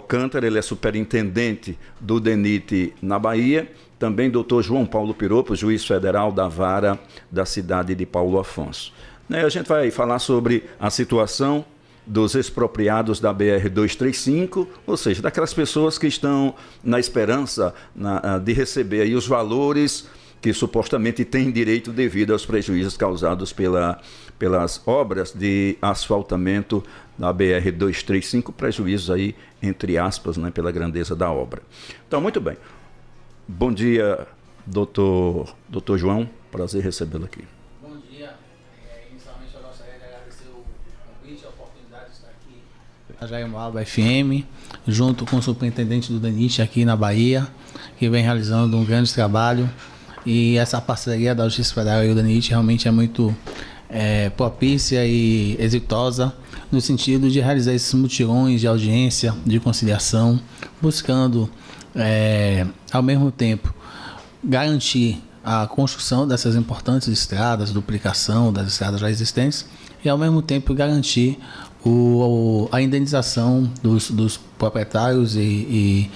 Alcântara, ele é superintendente do DENIT na Bahia. Também doutor João Paulo Piropo, juiz federal da vara da cidade de Paulo Afonso. A gente vai falar sobre a situação dos expropriados da BR-235, ou seja, daquelas pessoas que estão na esperança de receber aí os valores que supostamente têm direito devido aos prejuízos causados pelas obras de asfaltamento da BR-235, prejuízos aí, entre aspas, né, pela grandeza da obra. Então, muito bem. Bom dia, doutor João, prazer recebê-lo aqui. Bom dia. Inicialmente eu gostaria de agradecer o convite, a oportunidade de estar aqui na Jeremoabo FM, junto com o superintendente do DENIT aqui na Bahia, que vem realizando um grande trabalho. E essa parceria da Justiça Federal e o DENIT realmente é muito propícia e exitosa no sentido de realizar esses mutirões de audiência, de conciliação, buscando, ao mesmo tempo, garantir a construção dessas importantes estradas, duplicação das estradas já existentes e, ao mesmo tempo, garantir a indenização dos proprietários e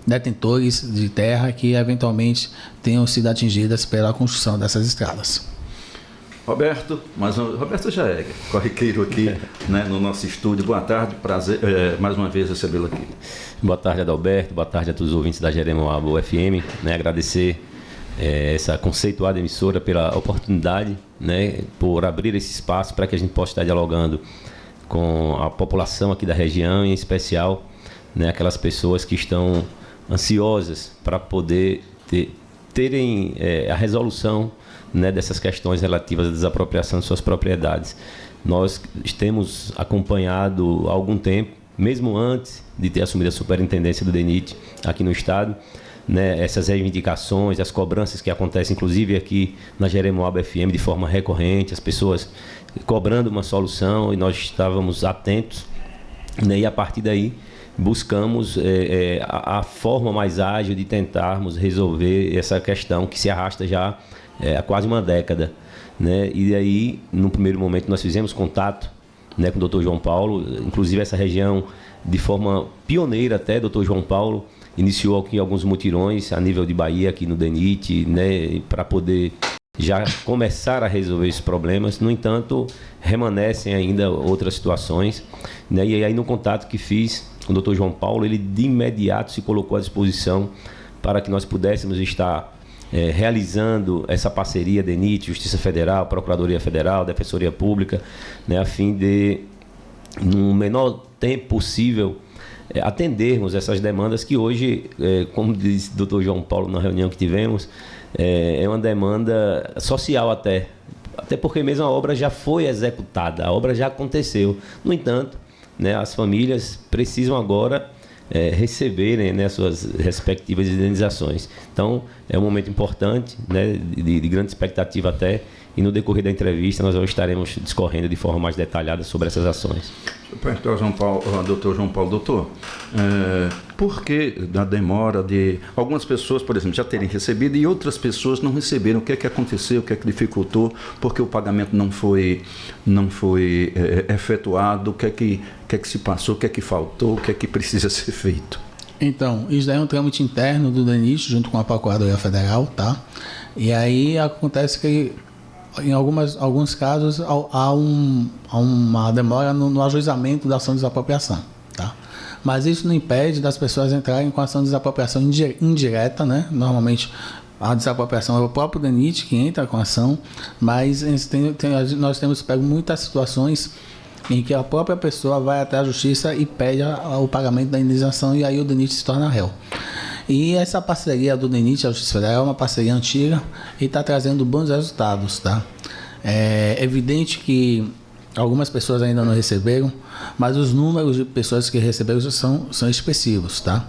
detentores de terra que eventualmente tenham sido atingidas pela construção dessas estradas. Roberto Jaeg, corriqueiro aqui, né, no nosso estúdio. Boa tarde, prazer mais uma vez recebê-lo aqui. Boa tarde, Adalberto, boa tarde a todos os ouvintes da Jeremoabo FM, né, agradecer essa conceituada emissora pela oportunidade, né, por abrir esse espaço para que a gente possa estar dialogando com a população aqui da região, em especial, né, aquelas pessoas que estão ansiosas para poder terem a resolução, né, dessas questões relativas à desapropriação de suas propriedades. Nós temos acompanhado há algum tempo, mesmo antes de ter assumido a superintendência do DENIT aqui no estado, né, essas reivindicações, as cobranças que acontecem, inclusive aqui na Jeremoabo FM, de forma recorrente, as pessoas cobrando uma solução, e nós estávamos atentos, né, e a partir daí buscamos a forma mais ágil de tentarmos resolver essa questão que se arrasta já há quase uma década, né? E aí, no primeiro momento, nós fizemos contato, né, com o Dr. João Paulo, inclusive essa região, de forma pioneira até, Dr. João Paulo iniciou aqui alguns mutirões a nível de Bahia, aqui no DENIT, né, para poder já começar a resolver esses problemas. No entanto, remanescem ainda outras situações, né? E aí, no contato que fiz com o Dr. João Paulo, ele de imediato se colocou à disposição para que nós pudéssemos estar realizando essa parceria DENIT, Justiça Federal, Procuradoria Federal, Defensoria Pública, né, a fim de, no menor tempo possível, atendermos essas demandas que hoje, como disse o Dr. João Paulo na reunião que tivemos, é uma demanda social até porque mesmo a obra já foi executada, a obra já aconteceu. No entanto, né, as famílias precisam agora receberem, né, suas respectivas indenizações. Então, é um momento importante, né, de grande expectativa até, e no decorrer da entrevista nós estaremos discorrendo de forma mais detalhada sobre essas ações. Doutor João Paulo, doutor, por que da demora de algumas pessoas, por exemplo, já terem recebido e outras pessoas não receberam? O que é que aconteceu? O que é que dificultou? Porque o pagamento não foi efetuado? O que é que se passou? O que é que faltou? O que é que precisa ser feito? Então, isso daí é um trâmite interno do DENIT, junto com a Procuradoria Federal, tá? E aí acontece que em alguns casos há uma demora no ajuizamento da ação de desapropriação, tá? Mas isso não impede das pessoas entrarem com a ação de desapropriação indireta, né? Normalmente a desapropriação é o próprio DENIT que entra com a ação, mas nós temos pego muitas situações em que a própria pessoa vai até a justiça e pede o pagamento da indenização, e aí o DENIT se torna réu. E essa parceria do DENIT e a Justiça Federal é uma parceria antiga e está trazendo bons resultados, tá? É evidente que algumas pessoas ainda não receberam, mas os números de pessoas que receberam são expressivos, tá?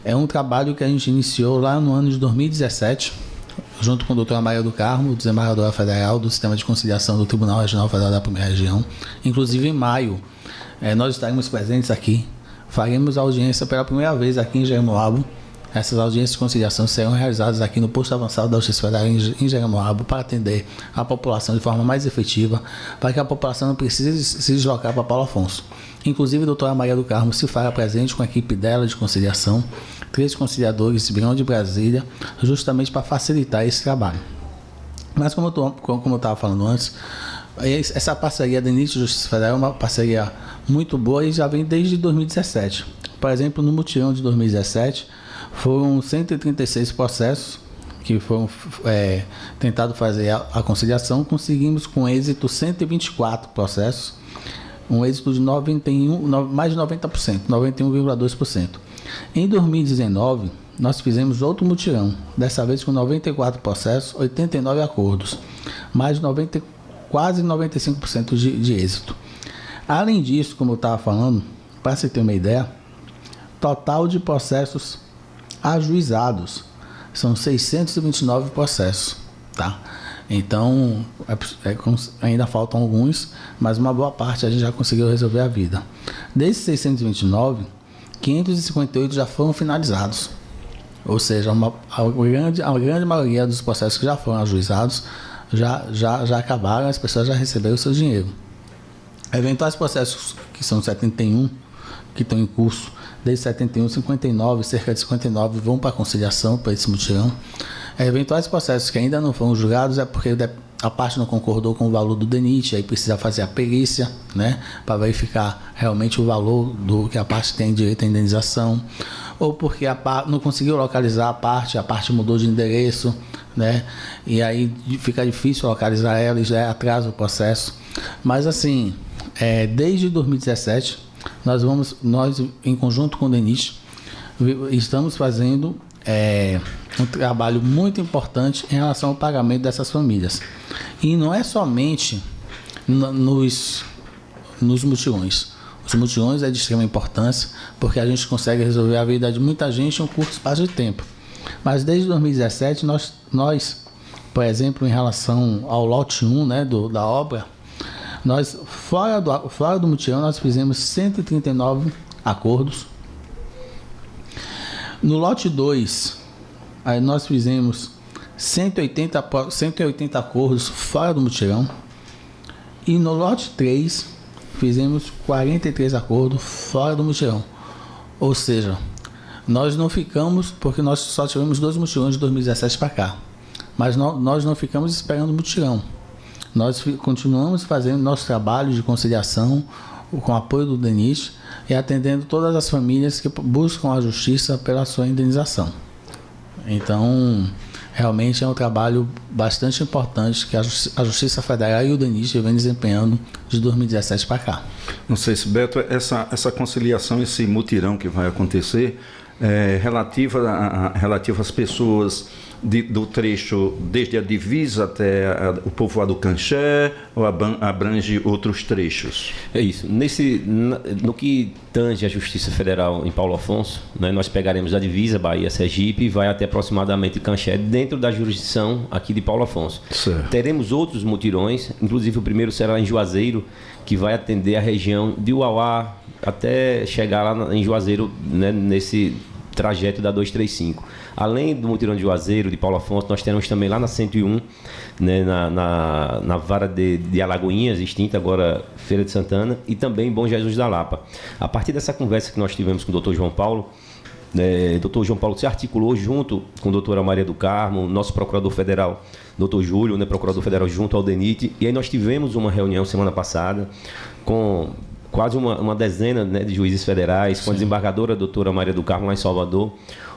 É um trabalho que a gente iniciou lá no ano de 2017, junto com o Dr. Maria do Carmo, desembargadora federal do Sistema de Conciliação do Tribunal Regional Federal da Primeira Região. Inclusive, em maio, nós estaremos presentes aqui, faremos audiência pela primeira vez aqui em Jeremoabo, Essas audiências de conciliação serão realizadas aqui no posto avançado da Justiça Federal em Jeremoabo para atender a população de forma mais efetiva, para que a população não precise se deslocar para Paulo Afonso. Inclusive, a doutora Maria do Carmo se fará presente com a equipe dela de conciliação, 3 conciliadores virão de Brasília, justamente para facilitar esse trabalho. Mas como eu estava falando antes, essa parceria da DENIT e Justiça Federal é uma parceria muito boa e já vem desde 2017. Por exemplo, no mutirão de 2017, foram 136 processos que foram tentados fazer a conciliação. Conseguimos com êxito 124 processos, um êxito de mais de 90%, 91,2%. Em 2019, nós fizemos outro mutirão, dessa vez com 94 processos, 89 acordos, mais de quase 95% de êxito. Além disso, como eu estava falando, para você ter uma ideia, total de processos ajuizados são 629 processos, tá? Então, ainda faltam alguns, mas uma boa parte a gente já conseguiu resolver a vida. Desses 629, 558 já foram finalizados. Ou seja, a grande maioria dos processos que já foram ajuizados já acabaram, as pessoas já receberam o seu dinheiro. Eventuais processos, que são 71, que estão em curso, desde 71, 59, cerca de 59 vão para a conciliação, para esse mutirão. Eventuais processos que ainda não foram julgados é porque a parte não concordou com o valor do DENIT, aí precisa fazer a perícia, né, para verificar realmente o valor do que a parte tem direito à indenização, ou porque não conseguiu localizar a parte mudou de endereço, né, e aí fica difícil localizar ela e já atrasa o processo. Mas assim, desde 2017, nós em conjunto com o DENIT, estamos fazendo um trabalho muito importante em relação ao pagamento dessas famílias. E não é somente nos mutirões. Os mutirões é de extrema importância, porque a gente consegue resolver a vida de muita gente em um curto espaço de tempo. Mas desde 2017, nós, por exemplo, em relação ao lote 1, né, da obra, nós, fora do mutirão, nós fizemos 139 acordos. No lote 2, aí nós fizemos 180 acordos fora do mutirão. E no lote 3, fizemos 43 acordos fora do mutirão. Ou seja, nós não ficamos, porque nós só tivemos 2 mutirões de 2017 para cá. Mas nós não ficamos esperando o mutirão. Nós continuamos fazendo nosso trabalho de conciliação com o apoio do DENIT e atendendo todas as famílias que buscam a justiça pela sua indenização. Então, realmente é um trabalho bastante importante que a Justiça Federal e o DENIT vem desempenhando de 2017 para cá. Não sei se, Beto, essa conciliação, esse mutirão que vai acontecer, relativa às pessoas do trecho desde a divisa até o povoado Canché, ou abrange outros trechos? É isso. No que tange a Justiça Federal em Paulo Afonso, né, nós pegaremos a divisa Bahia-Sergipe e vai até aproximadamente Canché, dentro da jurisdição aqui de Paulo Afonso. Certo. Teremos outros mutirões, inclusive o primeiro será em Juazeiro, que vai atender a região de Uauá até chegar lá em Juazeiro, né, nesse trajeto da 235. Além do mutirão de Juazeiro, de Paulo Afonso, nós teremos também lá na 101, né, na vara de Alagoinhas, extinta agora Feira de Santana, e também Bom Jesus da Lapa. A partir dessa conversa que nós tivemos com o Dr. João Paulo, o Dr. João Paulo se articulou junto com a doutora Maria do Carmo, nosso procurador federal, Dr. Júlio, né, procurador federal junto ao DENIT, e aí nós tivemos uma reunião semana passada com quase uma dezena, né, de juízes federais, com a desembargadora a doutora Maria do Carmo lá em Salvador,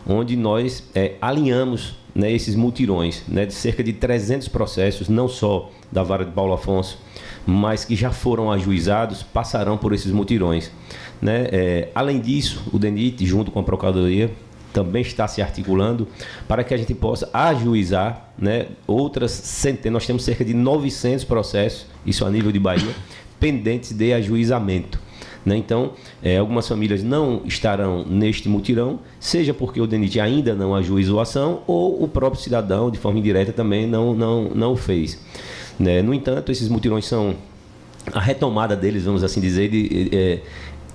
onde nós alinhamos, né, esses mutirões, né, de cerca de 300 processos, não só da vara de Paulo Afonso, mas que já foram ajuizados, passarão por esses mutirões, né? Além disso, o DENIT, junto com a Procuradoria, também está se articulando para que a gente possa ajuizar, né, outras centenas. Nós temos cerca de 900 processos, isso a nível de Bahia, pendentes de ajuizamento, né? Então, algumas famílias não estarão neste mutirão, seja porque o DENIT ainda não ajuizou a ação ou o próprio cidadão, de forma indireta, também não o fez, né? No entanto, esses mutirões são a retomada deles, vamos assim dizer,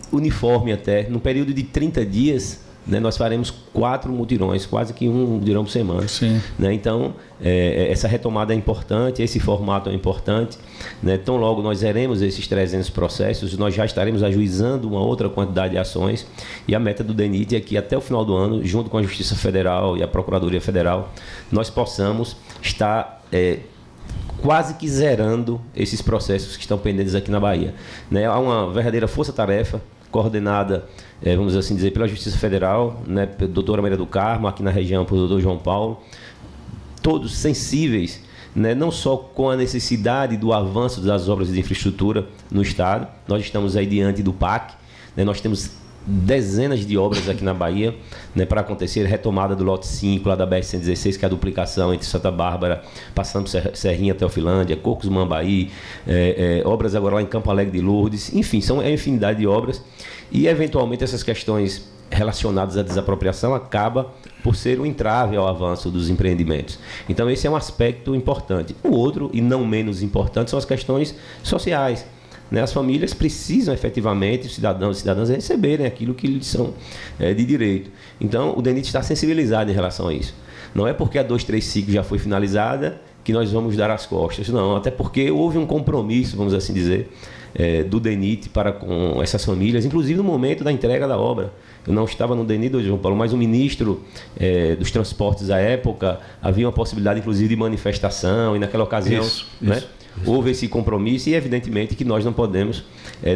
uniforme até, num período de 30 dias, né, nós faremos 4 mutirões, quase que um mutirão por semana. Sim. Né? Então, essa retomada é importante, esse formato é importante. Né? Tão logo nós zeremos esses 300 processos, nós já estaremos ajuizando uma outra quantidade de ações, e a meta do DENIT é que até o final do ano, junto com a Justiça Federal e a Procuradoria Federal, nós possamos estar quase que zerando esses processos que estão pendentes aqui na Bahia. Né? Há uma verdadeira força-tarefa coordenada, vamos assim dizer, pela Justiça Federal, né, pela doutora Maria do Carmo, aqui na região, pelo doutor João Paulo, todos sensíveis, né, não só com a necessidade do avanço das obras de infraestrutura no Estado. Nós estamos aí diante do PAC, né, nós temos dezenas de obras aqui na Bahia, né, para acontecer, retomada do lote 5 lá da BR-116, que é a duplicação entre Santa Bárbara, passando por Serrinha, Teofilândia, Cocos, Mambaí, obras agora lá em Campo Alegre de Lourdes, enfim, são a infinidade de obras, e eventualmente essas questões relacionadas à desapropriação acaba por ser um entrave ao avanço dos empreendimentos. Então esse é um aspecto importante. O outro, e não menos importante, são as questões sociais. Né? As famílias precisam efetivamente, os cidadãos e cidadãs, receberem aquilo que lhes são de direito. Então, o DENIT está sensibilizado em relação a isso. Não é porque a 235 já foi finalizada que nós vamos dar as costas, não. Até porque houve um compromisso, vamos assim dizer, do DENIT para com essas famílias, inclusive no momento da entrega da obra. Eu não estava no DENIT, João Paulo, mas o ministro dos transportes à época, havia uma possibilidade, inclusive, de manifestação, e naquela ocasião... Né? Houve esse compromisso, e evidentemente que nós não podemos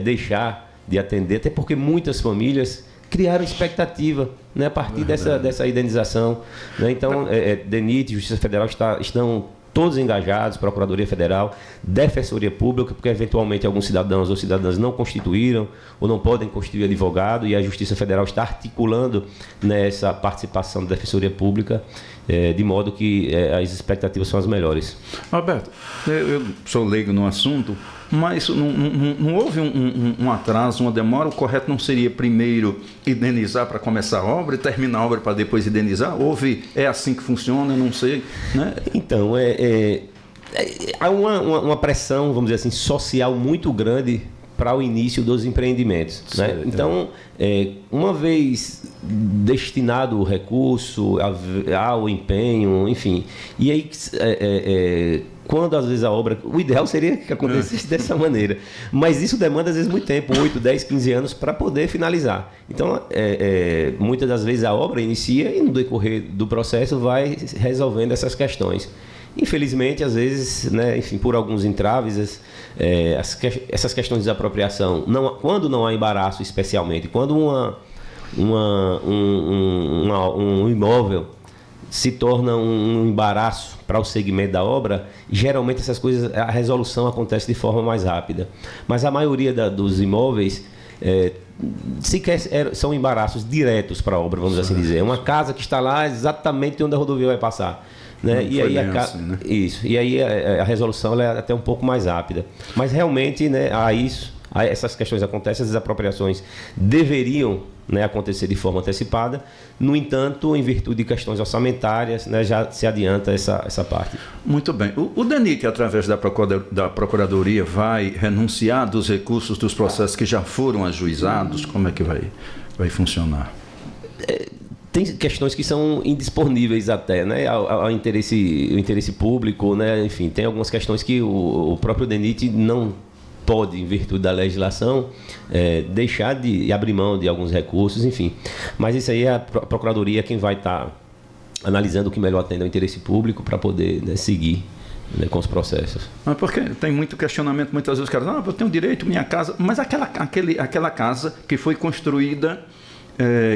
deixar de atender, até porque muitas famílias criaram expectativa, né, a partir dessa indenização. Né? Então, DENIT e Justiça Federal estão todos engajados, Procuradoria Federal, Defensoria Pública, porque eventualmente alguns cidadãos ou cidadãs não constituíram ou não podem constituir advogado, e a Justiça Federal está articulando nessa participação da Defensoria Pública, de modo que as expectativas são as melhores. Roberto, eu sou leigo no assunto, mas não houve um atraso, uma demora? O correto não seria primeiro indenizar para começar a obra e terminar a obra para depois indenizar? É assim que funciona? Eu não sei. Né? Então, há uma pressão, vamos dizer assim, social muito grande para o início dos empreendimentos. Né? Então, uma vez destinado o recurso ao empenho, enfim, e aí quando às vezes a obra, o ideal seria que acontecesse dessa maneira, mas isso demanda às vezes muito tempo, 8, 10, 15 anos para poder finalizar. Então, muitas das vezes a obra inicia e no decorrer do processo vai resolvendo essas questões. Infelizmente, às vezes, né, enfim, por alguns entraves, essas questões de desapropriação, quando não há embaraço, especialmente, quando um imóvel se torna um embaraço para o segmento da obra, geralmente essas coisas, a resolução acontece de forma mais rápida. Mas a maioria dos imóveis sequer são embaraços diretos para a obra, vamos assim dizer. É uma casa que está lá exatamente onde a rodovia vai passar. Né? E aí né? Isso. E aí a resolução é até um pouco mais rápida. Mas realmente, né, essas questões acontecem, as desapropriações deveriam, né, acontecer de forma antecipada. No entanto, em virtude de questões orçamentárias, né, já se adianta essa parte. Muito bem. O DENIT, através da Procuradoria, vai renunciar dos recursos dos processos que já foram ajuizados? Como é que vai funcionar? Tem questões que são indisponíveis até, né, ao interesse público, né, enfim, tem algumas questões que o próprio DENIT não pode, em virtude da legislação, deixar de abrir mão de alguns recursos, enfim. Mas isso aí é a Procuradoria quem vai estar analisando o que melhor atende ao interesse público para poder, né, seguir, né, com os processos. Porque tem muito questionamento, muitas vezes os caras, eu tenho direito à minha casa, mas aquela casa que foi construída,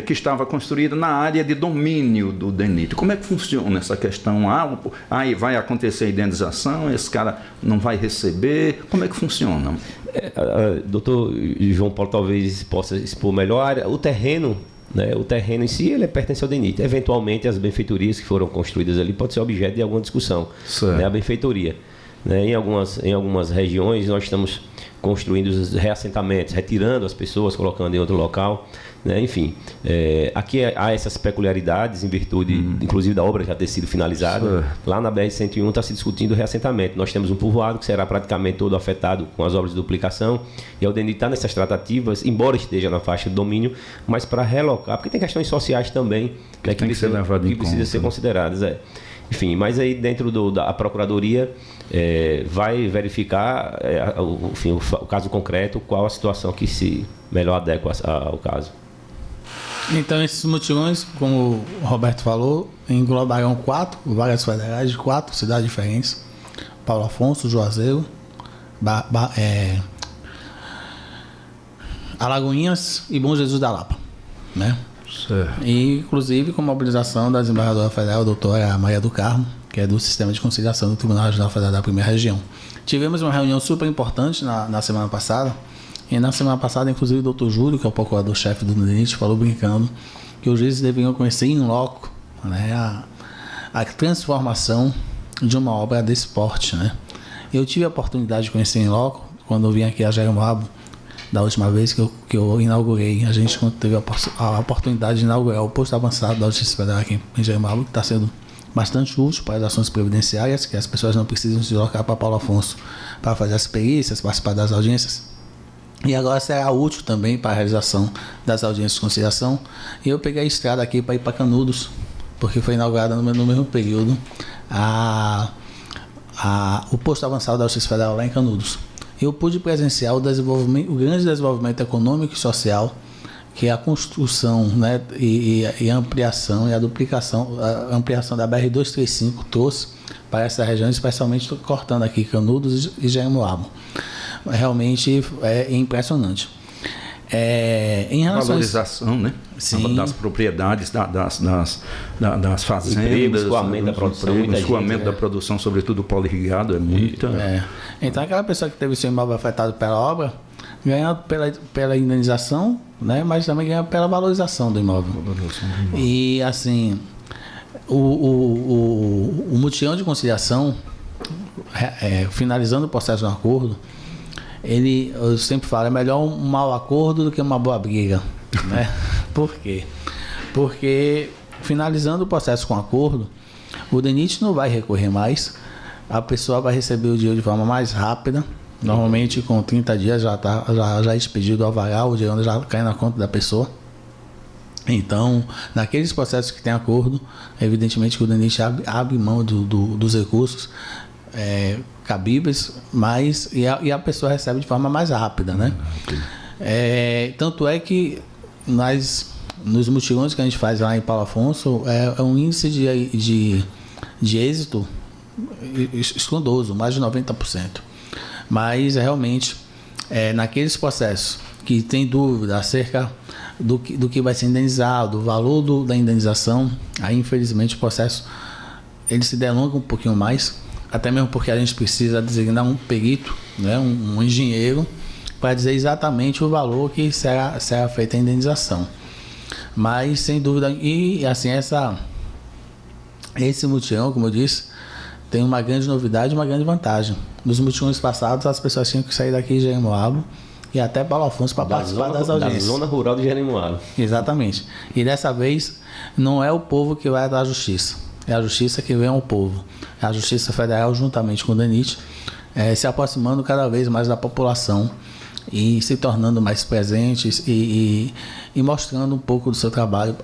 que estava construída na área de domínio do DENIT. Como é que funciona essa questão? Aí vai acontecer a indenização, esse cara não vai receber? Como é que funciona? Doutor João Paulo talvez possa expor melhor. O terreno, né, o terreno em si, ele pertence ao DENIT. Eventualmente, as benfeitorias que foram construídas ali pode ser objeto de alguma discussão. Né, a benfeitoria. Né, em algumas regiões, nós estamos construindo os reassentamentos, retirando as pessoas, colocando em outro local, né? Enfim, aqui há essas peculiaridades em virtude, inclusive, da obra já ter sido finalizada. Lá na BR-101 está se discutindo o reassentamento. Nós temos um povoado que será praticamente todo afetado com as obras de duplicação, e a UDENIT está nessas tratativas, embora esteja na faixa de domínio, mas para relocar, porque tem questões sociais também, né, que precisam ser consideradas. Enfim, mas aí dentro da Procuradoria vai verificar o caso concreto, qual a situação que se melhor adequa ao caso. Então, esses mutirões, como o Roberto falou, englobarão 4 vagas federais de 4 cidades diferentes: Paulo Afonso, Juazeiro, Alagoinhas e Bom Jesus da Lapa, né? Certo. E, inclusive, com mobilização da desembargadora federal, a doutora Maria do Carmo, que é do Sistema de Conciliação do Tribunal Regional Federal da Primeira Região. Tivemos uma reunião super importante na semana passada. E na semana passada, inclusive, o doutor Júlio, que é o procurador-chefe do DENIT, falou brincando que os juízes deveriam conhecer em loco, né, a transformação de uma obra desse porte, né? Eu tive a oportunidade de conhecer em loco quando eu vim aqui a Jeremoabo, da última vez que eu inaugurei. A gente teve a oportunidade de inaugurar o posto avançado da Justiça Federal aqui em Jeremoabo, que está sendo bastante útil para as ações previdenciárias, que as pessoas não precisam se deslocar para Paulo Afonso para fazer as perícias, participar das audiências. E agora será útil também para a realização das audiências de conciliação. E eu peguei a estrada aqui para ir para Canudos, porque foi inaugurada no mesmo período o posto avançado da Justiça Federal lá em Canudos. Eu pude presenciar o grande desenvolvimento econômico e social que a construção, né, e a ampliação e a duplicação, a ampliação da BR-235 trouxe para essa região, especialmente cortando aqui Canudos e Jeremoabo. Realmente é impressionante. Em relação valorização, né? Sim. Das propriedades, das fazendas, escoamento da produção, escoamento da produção, sobretudo poliirrigado, é muita. Então, aquela pessoa que teve seu imóvel afetado pela obra ganha pela indenização, né? Mas também ganha pela valorização do imóvel. E assim, o mutirão de conciliação, finalizando o processo de um acordo, eu sempre falo, é melhor um mau acordo do que uma boa briga, né? Por quê? Porque finalizando o processo com acordo, o DENIT não vai recorrer mais, a pessoa vai receber o dinheiro de forma mais rápida, normalmente com 30 dias já é expedido o alvará, o dinheiro já cai na conta da pessoa. Então, naqueles processos que tem acordo, evidentemente que o DENIT abre mão dos recursos cabíveis, mas e a pessoa recebe de forma mais rápida, né? Tanto é que nos mutirões que a gente faz lá em Paulo Afonso, é um índice de êxito estrondoso, mais de 90%. Mas realmente, naqueles processos que tem dúvida acerca do que vai ser indenizado, do valor da indenização, aí infelizmente o processo ele se delonga um pouquinho mais, até mesmo porque a gente precisa designar um perito, né, um engenheiro, para dizer exatamente o valor que será feita a indenização. Mas, sem dúvida, e assim, esse mutirão, como eu disse, tem uma grande novidade e uma grande vantagem. Nos mutirões passados, as pessoas tinham que sair daqui de Jeremoabo e até Paulo Afonso para participar das audiências. Da zona rural de Jeremoabo. Exatamente. E dessa vez, não é o povo que vai à justiça. É a justiça que vem ao povo. É a Justiça Federal, juntamente com o DENIT, se aproximando cada vez mais da população e se tornando mais presentes e mostrando um pouco do seu trabalho,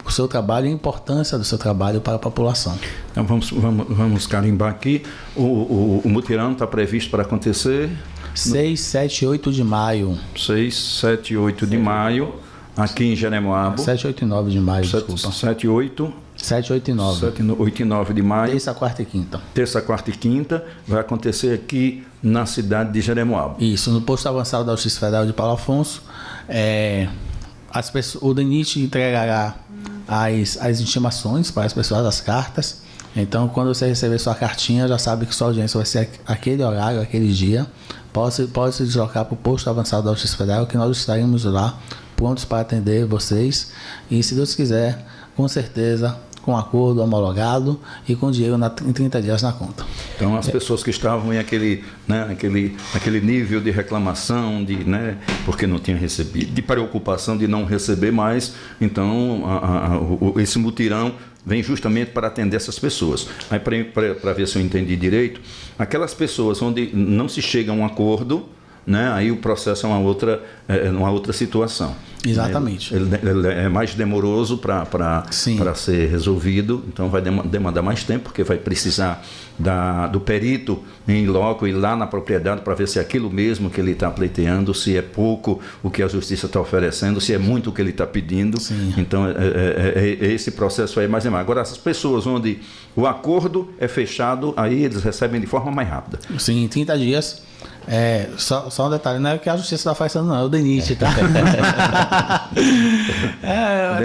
o seu trabalho e a importância do seu trabalho para a população. Então vamos carimbar aqui. O mutirão está previsto para acontecer 6, 7 e 8 de maio. 6, 7 e 8 de maio, aqui em Jeremoabo. 7, 8 e 9 de maio, desculpa. 7 e 8. 7, 8 e 9. 8 e 9 de maio. Terça, quarta e quinta. Terça, quarta e quinta. Vai acontecer aqui na cidade de Jeremoabo. Isso, no posto avançado da Justiça Federal de Paulo Afonso. O DENIT entregará as intimações para as pessoas, as cartas. Então, quando você receber sua cartinha, já sabe que sua audiência vai ser aquele horário, aquele dia. Pode se deslocar para o posto avançado da Justiça Federal, que nós estaremos lá, prontos para atender vocês. E, se Deus quiser, com certeza, com acordo homologado e com dinheiro em 30 dias na conta. Então, as pessoas que estavam em aquele nível de reclamação, porque não tinha recebido, de preocupação de não receber mais, então esse mutirão vem justamente para atender essas pessoas. Aí, para ver se eu entendi direito, aquelas pessoas onde não se chega a um acordo, aí o processo é uma outra situação. Exatamente. Ele é mais demoroso para ser resolvido, então vai demandar mais tempo, porque vai precisar do perito em loco ir lá na propriedade para ver se é aquilo mesmo que ele está pleiteando, se é pouco o que a justiça está oferecendo, se é muito o que ele está pedindo. Sim. Então, esse processo aí é mais demais. Agora, as pessoas onde o acordo é fechado, aí eles recebem de forma mais rápida. Sim, em 30 dias. Só um detalhe, não é que a justiça está fazendo, não, é o DENIT, tá?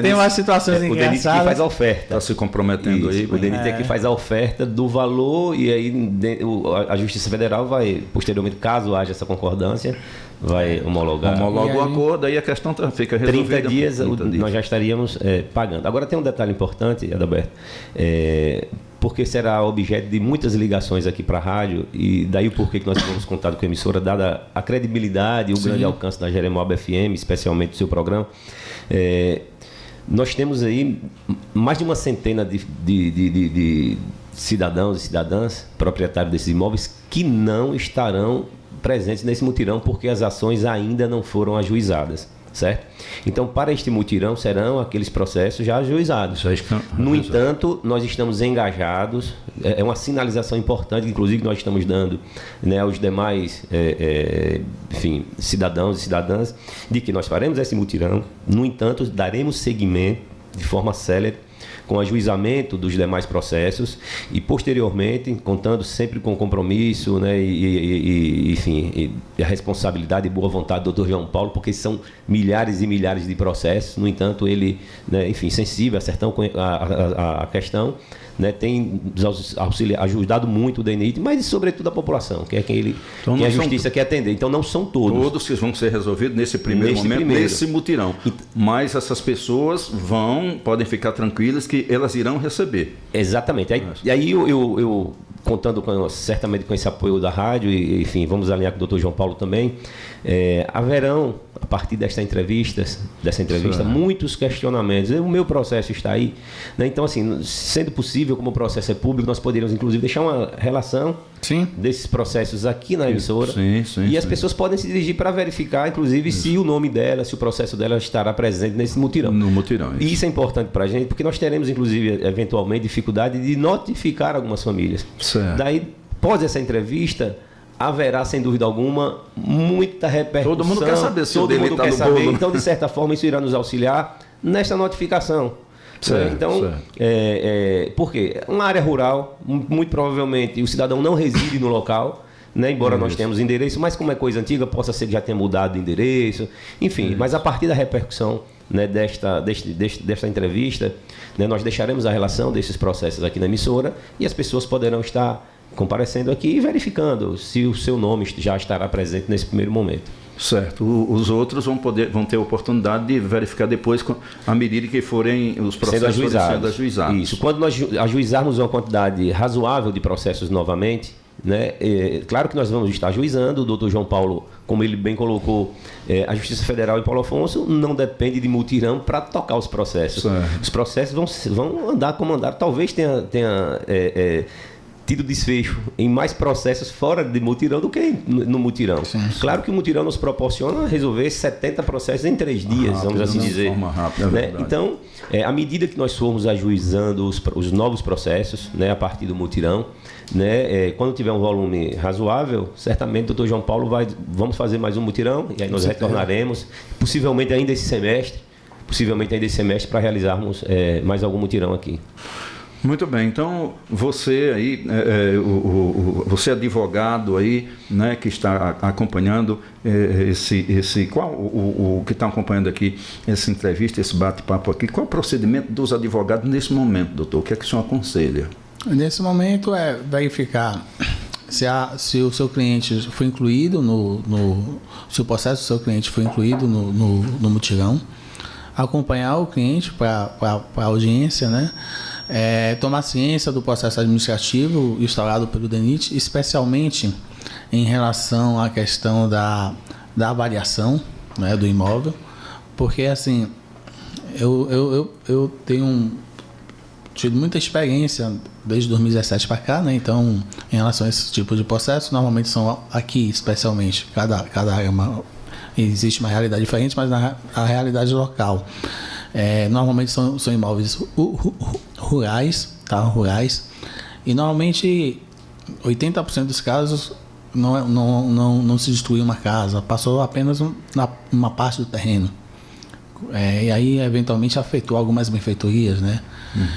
Tem umas situações engraçadas. O DENIT que faz a oferta. Está se comprometendo aí. O DENIT é que faz a oferta do valor e aí a Justiça Federal vai, posteriormente, caso haja essa concordância, vai homologa o acordo, aí a questão fica resolvida. 30 dias nós já estaríamos pagando. Agora tem um detalhe importante, Adalberto, porque será objeto de muitas ligações aqui para a rádio, e daí o porquê que nós temos contado com a emissora, dada a credibilidade e o grande alcance da Jeremoabo FM, especialmente do seu programa. Nós temos aí mais de uma centena de cidadãos e cidadãs proprietários desses imóveis que não estarão presentes nesse mutirão porque as ações ainda não foram ajuizadas. Certo? Então, para este mutirão serão aqueles processos já ajuizados. No entanto, nós estamos engajados, é uma sinalização importante, inclusive nós estamos dando aos demais cidadãos e cidadãs, de que nós faremos esse mutirão. No entanto, daremos seguimento de forma célere com o ajuizamento dos demais processos e, posteriormente, contando sempre com o compromisso e a responsabilidade e boa vontade do Dr. João Paulo, porque são milhares e milhares de processos. No entanto, ele, sensível, acertando a questão, tem ajudado muito o DENIT, mas sobretudo a população, que é quem a justiça quer atender. Então não são todos. Todos que vão ser resolvidos nesse primeiro momento, nesse mutirão. Mas essas pessoas podem ficar tranquilas que elas irão receber. Exatamente. E aí eu contando certamente com esse apoio da rádio, e enfim, vamos alinhar com o Dr. João Paulo também, haverão, a partir dessa entrevista, muitos questionamentos. O meu processo está aí. Então, assim, sendo possível, como o processo é público, nós poderíamos, inclusive, deixar uma relação desses processos aqui na emissora. E as pessoas podem se dirigir para verificar, inclusive, se o nome dela, se o processo dela estará presente nesse mutirão. No mutirão. E isso é importante para a gente, porque nós teremos, inclusive, eventualmente, dificuldade de notificar algumas famílias. Certo. Daí, após essa entrevista, haverá, sem dúvida alguma, muita repercussão. Todo mundo quer saber se o dele está no bolo. Então, de certa forma, isso irá nos auxiliar nesta notificação. Certo, então, por quê? Uma área rural, muito provavelmente o cidadão não reside no local, embora nós tenhamos endereço, mas como é coisa antiga, possa ser que já tenha mudado de endereço, enfim. Mas a partir da repercussão desta entrevista, nós deixaremos a relação desses processos aqui na emissora e as pessoas poderão estar comparecendo aqui e verificando se o seu nome já estará presente nesse primeiro momento. Certo. Os outros vão ter a oportunidade de verificar depois, à medida que forem os processos sendo ajuizados. Isso. Quando nós ajuizarmos uma quantidade razoável de processos novamente, claro que nós vamos estar ajuizando. O doutor João Paulo, como ele bem colocou, a Justiça Federal em Paulo Afonso não depende de mutirão para tocar os processos. Certo. Os processos vão andar como andar. Talvez tenha tido desfecho em mais processos fora de mutirão do que no mutirão. Sim. Claro que o mutirão nos proporciona resolver 70 processos em 3 dias, vamos assim dizer. De forma rápida, Então, à medida que nós formos ajuizando os novos processos, a partir do mutirão, quando tiver um volume razoável, certamente o Dr. João Paulo vamos fazer mais um mutirão e aí nós retornaremos, possivelmente ainda esse semestre, para realizarmos mais algum mutirão aqui. Muito bem, então você aí, você advogado aí, que está acompanhando o que está acompanhando aqui essa entrevista, esse bate-papo aqui, qual é o procedimento dos advogados nesse momento, doutor? O que é que o senhor aconselha? Nesse momento é verificar se o seu cliente foi incluído se o processo do seu cliente foi incluído no mutirão, acompanhar o cliente para a audiência, tomar ciência do processo administrativo instaurado pelo DENIT, especialmente em relação à questão da avaliação, né, do imóvel, porque assim, eu tenho tido muita experiência desde 2017 para cá, né? Então, em relação a esse tipo de processo, normalmente são aqui, especialmente, cada área existe uma realidade diferente, mas a realidade local. Normalmente são imóveis rurais, tá? Rurais, e normalmente 80% dos casos não se destruiu uma casa, passou apenas uma parte do terreno. E aí, eventualmente, afetou algumas benfeitorias, né? Uhum.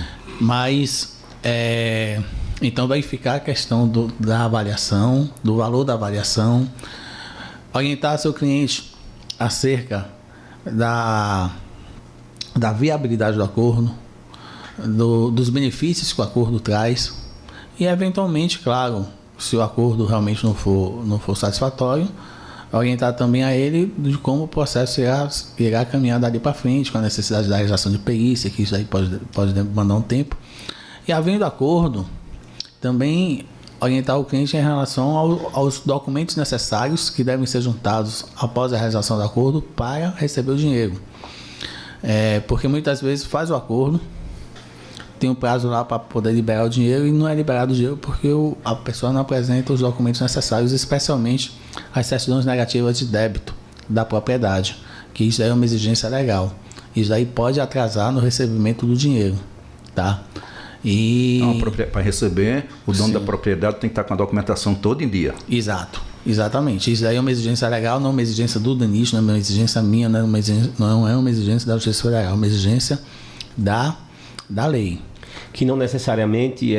Mas, então, vai ficar a questão da avaliação, do valor da avaliação, orientar seu cliente acerca da viabilidade do acordo, dos benefícios que o acordo traz e, eventualmente, claro, se o acordo realmente não for satisfatório, orientar também a ele de como o processo irá caminhar dali para frente, com a necessidade da realização de perícia, que isso aí pode demandar um tempo. E, havendo acordo, também orientar o cliente em relação aos documentos necessários que devem ser juntados após a realização do acordo para receber o dinheiro. Porque muitas vezes faz o acordo, tem um prazo lá para poder liberar o dinheiro e não é liberado o dinheiro porque a pessoa não apresenta os documentos necessários, especialmente as certidões negativas de débito da propriedade, que isso aí é uma exigência legal. Isso aí pode atrasar no recebimento do dinheiro, tá? Então, para receber, o dono da propriedade tem que estar com a documentação toda em dia. Exatamente. Isso aí é uma exigência legal, não é uma exigência do DENIT, não é uma exigência minha, não é uma exigência da Justiça Federal, é uma exigência da lei. Que não necessariamente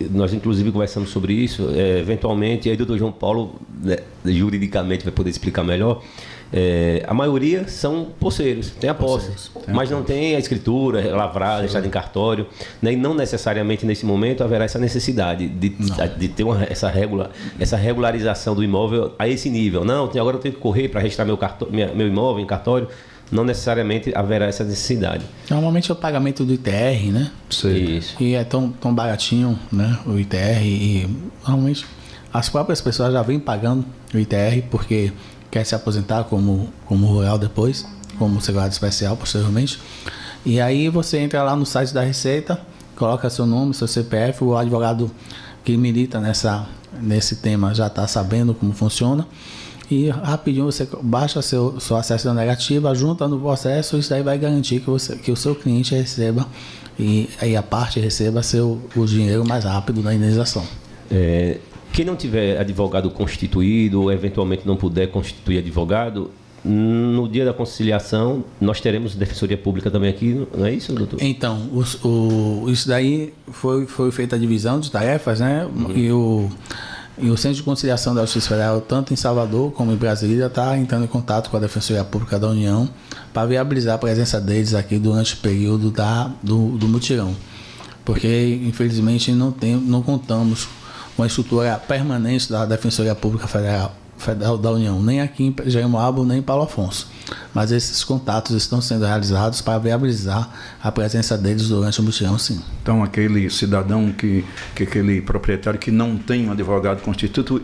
nós inclusive conversamos sobre isso, eventualmente, aí o doutor João Paulo, né, juridicamente vai poder explicar melhor, a maioria são posseiros, tem a posse, mas não tem a escritura lavrada, deixada em cartório, né, e não necessariamente nesse momento haverá essa necessidade de ter essa regularização do imóvel a esse nível. Não, agora eu tenho que correr para registrar meu imóvel em cartório. Não necessariamente haverá essa necessidade. Normalmente é o pagamento do ITR, né? Sim. Isso. E é tão baratinho, né? O ITR. E normalmente as próprias pessoas já vêm pagando o ITR porque quer se aposentar como rural depois, como segurado especial posteriormente. E aí você entra lá no site da Receita, coloca seu nome, seu CPF, o advogado que milita nesse tema já está sabendo como funciona. E rapidinho você baixa sua certidão negativa, junta no processo, isso daí vai garantir que o seu cliente receba e a parte receba o dinheiro mais rápido na indenização. Quem não tiver advogado constituído ou eventualmente não puder constituir advogado, no dia da conciliação nós teremos Defensoria Pública também aqui, não é isso, doutor? Então, isso daí foi feita a divisão de tarefas, né? E o Centro de Conciliação da Justiça Federal, tanto em Salvador como em Brasília, está entrando em contato com a Defensoria Pública da União para viabilizar a presença deles aqui durante o período do mutirão. Porque, infelizmente, não contamos com a estrutura permanente da Defensoria Pública Federal da União, nem aqui em Jeremoabo, nem em Paulo Afonso. Mas esses contatos estão sendo realizados para viabilizar a presença deles durante o mutirão, sim. Então, aquele cidadão, aquele proprietário que não tem um advogado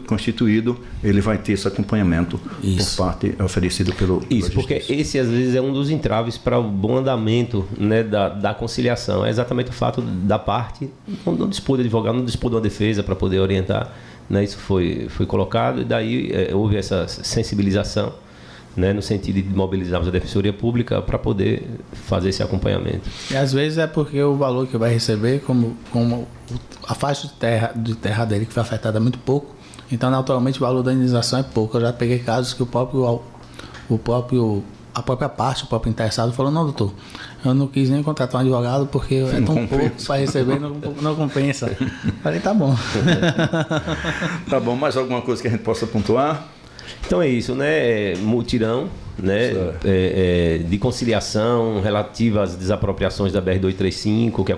constituído, ele vai ter esse acompanhamento por parte oferecido pelo Isso, porque esse às vezes é um dos entraves para o bom andamento, né, da conciliação. É exatamente o fato da parte não dispor de advogado, não dispor de uma defesa para poder orientar. Né, isso foi colocado e daí houve essa sensibilização, né, no sentido de mobilizarmos a Defensoria Pública para poder fazer esse acompanhamento. E às vezes é porque o valor que vai receber, como a faixa de terra dele que foi afetada é muito pouco, então naturalmente o valor da indenização é pouco. Eu já peguei casos que a própria parte, o próprio interessado falou: não, doutor, eu não quis nem contratar um advogado porque é tão pouco para receber, não compensa. Falei, tá bom. Tá bom, mais alguma coisa que a gente possa pontuar? Então é isso, né? Mutirão, né? De conciliação relativa às desapropriações da BR-235 que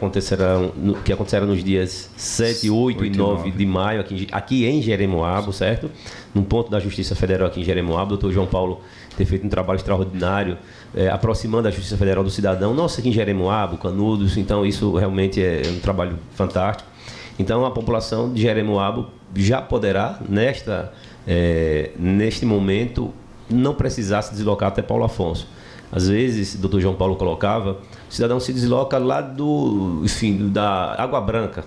acontecerão nos dias 7, 8 e 9 de maio aqui em Jeremoabo, certo? Num ponto da Justiça Federal aqui em Jeremoabo. O doutor João Paulo ter feito um trabalho extraordinário, aproximando a Justiça Federal do cidadão, não só aqui em Jeremoabo, Canudos, então isso realmente é um trabalho fantástico. Então a população de Jeremoabo já poderá, neste momento, não precisar se deslocar até Paulo Afonso. Às vezes, o Dr. João Paulo colocava, o cidadão se desloca lá da Água Branca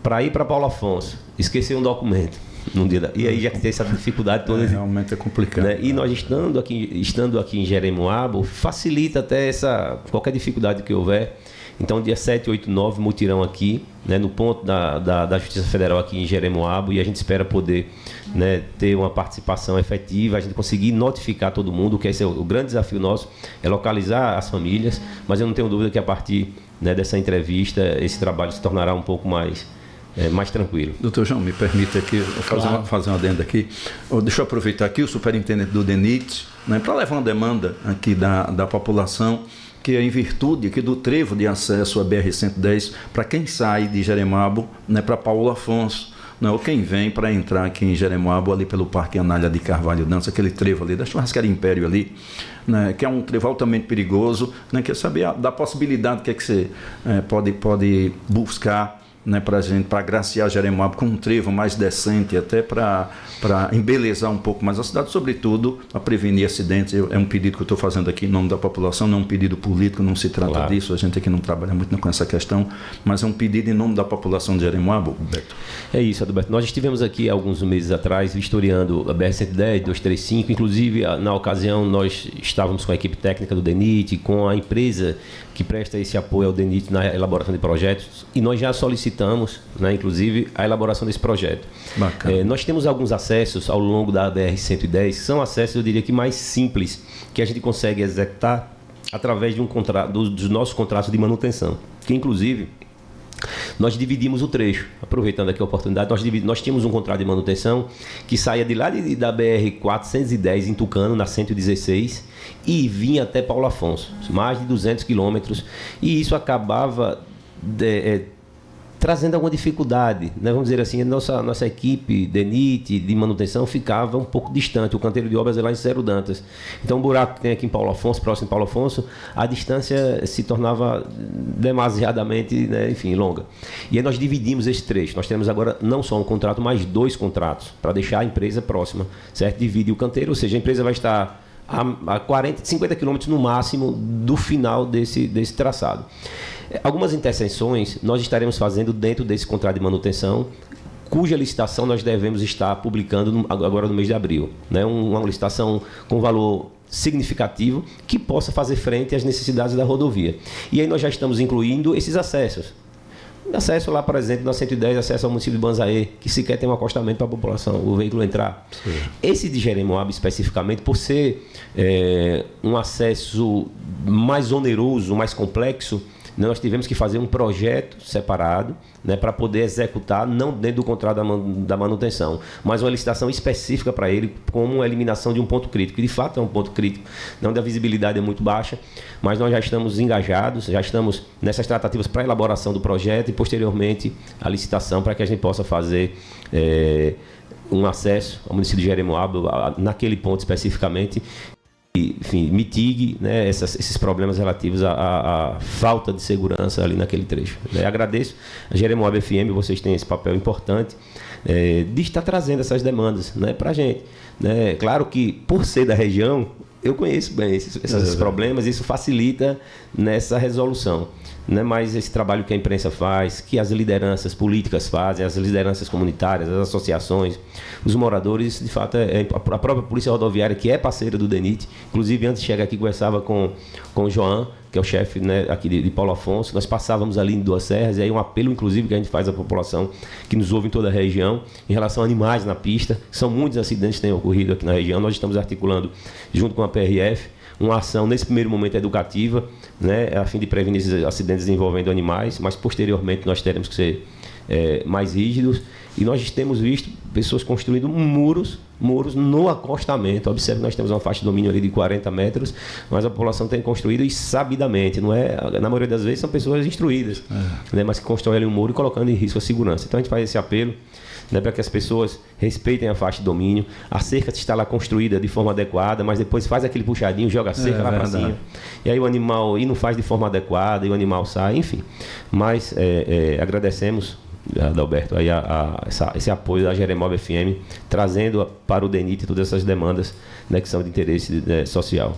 para ir para Paulo Afonso, esquecer um documento. E aí já tem essa dificuldade toda. Realmente é complicado. Né? E nós estando aqui em Jeremoabo, facilita até qualquer dificuldade que houver. Então, dia 7, 8, 9, mutirão aqui, né, no ponto da Justiça Federal aqui em Jeremoabo, e a gente espera poder, né, ter uma participação efetiva, a gente conseguir notificar todo mundo, que esse é o grande desafio nosso, é localizar as famílias, mas eu não tenho dúvida que a partir, né, dessa entrevista, esse trabalho se tornará um pouco mais tranquilo. Doutor João, me permita aqui fazer uma adenda aqui. Deixa eu aproveitar aqui o superintendente do DENIT, né, para levar uma demanda aqui da população, que é em virtude aqui do trevo de acesso à BR-110 para quem sai de Jeremoabo, né, para Paulo Afonso, né, ou quem vem para entrar aqui em Jeremoabo, ali pelo Parque Anália de Carvalho Dantas, aquele trevo ali da Churrascaria Império ali, né, que é um trevo altamente perigoso, né, quer saber da possibilidade que você pode buscar, né, para agraciar Jeremoabo com um trevo mais decente, até para embelezar um pouco mais a cidade, sobretudo para prevenir acidentes. É um pedido que eu estou fazendo aqui em nome da população, não é um pedido político, não se trata disso, a gente aqui não trabalha muito com essa questão, mas é um pedido em nome da população de Jeremoabo, Beto. É isso, Adalberto. Nós estivemos aqui alguns meses atrás vistoriando a BR-110, 235, inclusive na ocasião nós estávamos com a equipe técnica do DENIT, com a empresa que presta esse apoio ao DENIT na elaboração de projetos, e nós já solicitamos, né, inclusive, a elaboração desse projeto. Nós temos alguns acessos ao longo da BR-110, que são acessos, eu diria que mais simples, que a gente consegue executar através de dos nossos contratos de manutenção, que inclusive nós dividimos o trecho. Aproveitando aqui a oportunidade, nós tínhamos um contrato de manutenção que saía de lá da BR-410 em Tucano, na 116, e vinha até Paulo Afonso, mais de 200 quilômetros, e isso acabava trazendo alguma dificuldade, né? Vamos dizer assim, a nossa equipe DENIT de manutenção ficava um pouco distante, o canteiro de obras é lá em Cero Dantas. Então o buraco que tem aqui em Paulo Afonso, próximo de Paulo Afonso, a distância se tornava demasiadamente, né, enfim, longa. E aí nós dividimos esse trecho. Nós temos agora não só um contrato, mas 2 contratos, para deixar a empresa próxima, certo? Divide o canteiro, ou seja, a empresa vai estar a 40, 50 quilômetros no máximo do final desse traçado. Algumas interseções nós estaremos fazendo dentro desse contrato de manutenção, cuja licitação nós devemos estar publicando agora no mês de abril, né? Uma licitação com valor significativo que possa fazer frente às necessidades da rodovia. E aí nós já estamos incluindo esses acessos. Acesso lá, por exemplo, na 110, acesso ao município de Banzaê, que sequer tem um acostamento para a população, o veículo entrar. Sim. Esse de Jeremoabo, especificamente, por ser um acesso mais oneroso, mais complexo, nós tivemos que fazer um projeto separado, né, para poder executar, não dentro do contrato da manutenção, mas uma licitação específica para ele, como a eliminação de um ponto crítico, que de fato é um ponto crítico, onde a visibilidade é muito baixa, mas nós já estamos engajados, já estamos nessas tratativas para a elaboração do projeto e, posteriormente, a licitação para que a gente possa fazer um acesso ao município de Jeremoabo, naquele ponto especificamente, e, enfim, mitigue, né, esses problemas relativos à falta de segurança ali naquele trecho. Agradeço a Jeremoabo FM, vocês têm esse papel importante de estar trazendo essas demandas, né, para a gente. Né? Claro que, por ser da região, eu conheço bem esses problemas, isso facilita nessa resolução. Né? Mas esse trabalho que a imprensa faz, que as lideranças políticas fazem, as lideranças comunitárias, as associações, os moradores, de fato, a própria Polícia Rodoviária, que é parceira do DENIT, inclusive antes de chegar aqui conversava com o João, que é o chefe, né, aqui de Paulo Afonso, nós passávamos ali em Duas Serras, e aí um apelo, inclusive, que a gente faz à população que nos ouve em toda a região, em relação a animais na pista. São muitos acidentes que têm ocorrido aqui na região, nós estamos articulando, junto com a PRF, uma ação, nesse primeiro momento, educativa, né, a fim de prevenir esses acidentes envolvendo animais, mas, posteriormente, nós teremos que ser mais rígidos. E nós temos visto pessoas construindo muros muros no acostamento. Observe, nós temos uma faixa de domínio ali de 40 metros, mas a população tem construído e sabidamente, não é? Na maioria das vezes são pessoas instruídas, né? Mas que constroem ali um muro e colocando em risco a segurança. Então a gente faz esse apelo, né, para que as pessoas respeitem a faixa de domínio. A cerca está lá construída de forma adequada, mas depois faz aquele puxadinho, joga a cerca lá para cima. E aí o animal não faz de forma adequada e o animal sai, enfim. Mas agradecemos, Adalberto, aí esse apoio da Jeremoab FM, trazendo para o DENIT todas essas demandas, né, que são de interesse social.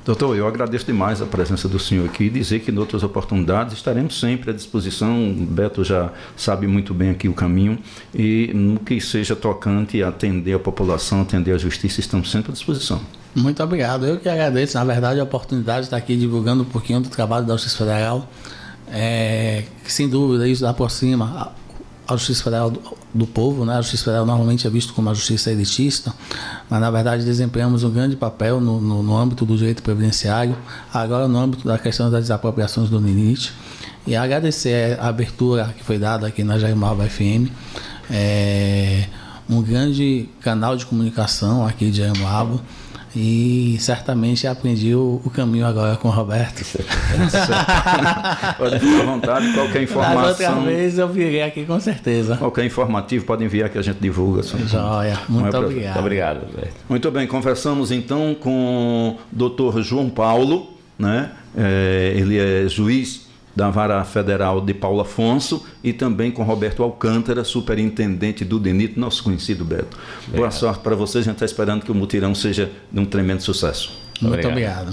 Doutor, eu agradeço demais a presença do senhor aqui e dizer que em outras oportunidades estaremos sempre à disposição. O Beto já sabe muito bem aqui o caminho e no que seja tocante a atender a população, atender a justiça, estamos sempre à disposição. Muito obrigado. Eu que agradeço, na verdade, a oportunidade de estar aqui divulgando um pouquinho do trabalho da Justiça Federal. Que, sem dúvida, isso aproxima a Justiça Federal do povo, né? A Justiça Federal normalmente é vista como uma justiça elitista, mas na verdade desempenhamos um grande papel no âmbito do direito previdenciário, agora no âmbito da questão das desapropriações do DENIT. E agradecer a abertura que foi dada aqui na Jeremoab FM, um grande canal de comunicação aqui de Jeremoabo. E certamente aprendi o caminho agora com o Roberto. Pode ficar à vontade, qualquer informação. Mas outra vez eu virei aqui com certeza. Qualquer informativo pode enviar que a gente divulga. Joia, muito obrigado. Muito obrigado, Roberto. Muito bem, conversamos então com o Dr. João Paulo, né? Ele é juiz da Vara Federal de Paulo Afonso, e também com Roberto Alcântara, superintendente do DENIT, nosso conhecido Beto. Obrigado. Boa sorte para vocês, a gente está esperando que o mutirão seja de um tremendo sucesso. Muito obrigado.